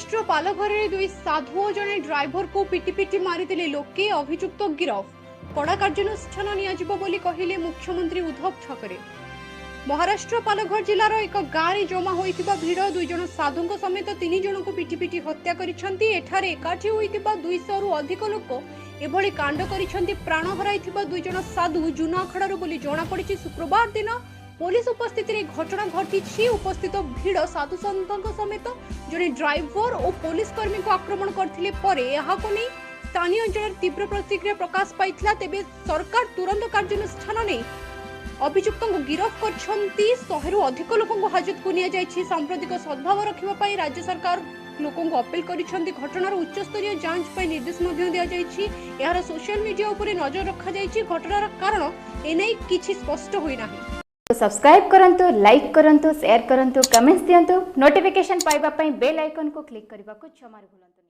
महाराष्ट्र पालघर में दुई साधु और जड़े ड्राइवर को पिटी पिटी मारिदेले लोके अभियुक्त गिरफ कड़ा कार्यानुष्ठान नियाजिबो कहले मुख्यमंत्री उद्धव ठाकरे। महाराष्ट्र पालघर जिलार एक गाँव में जमा होइतिबा भिड़ दुई जन साधुओं समेत 3 जन को पिटी पिटी हत्या करिसेंती। एठारे एकाठी होइतिबा 200 रु अधिक लोक एभली कांड करिसेंती। प्राण हराइतिबा दुई जन साधु जूनाखड़ार बोली जणा पड़िछि। शुक्रवार दिन पुलिस उपस्थित घटना घटी। उपस्थित भिड़ साधु सन्तों समेत जड़े ड्राइवर और पुलिस कर्मी को आक्रमण करथिले। परे यहाको नै स्थानीय अंचल तीव्र प्रतिक्रिया प्रकाश पाइथिला। तेबे सरकार तुरंत कार्यानुष्ठान नै अभियुक्त को गिरफ करछंती। 100 रु अधिक लोक हाजत को निया जायछि। सांप्रदायिक सद्भाव रखिबा पई राज्य सरकार लोकों को अपील करिसेंती। घटनार उच्च स्तरीय जांच पई निर्देश मध्ये दिया जायछि। एहार सोशल मीडिया उपरे नजर रखा जायछि। घटनार कारण एनै किछि स्पष्ट होई नाही। सब्सक्राइब करंतु, लाइक करंतु, शेयर करंतु, कमेंट्स दियंतु। नोटिफिकेशन पाइबा पई बेल आइकन को क्लिक करबा को क्षमा भूलंतु।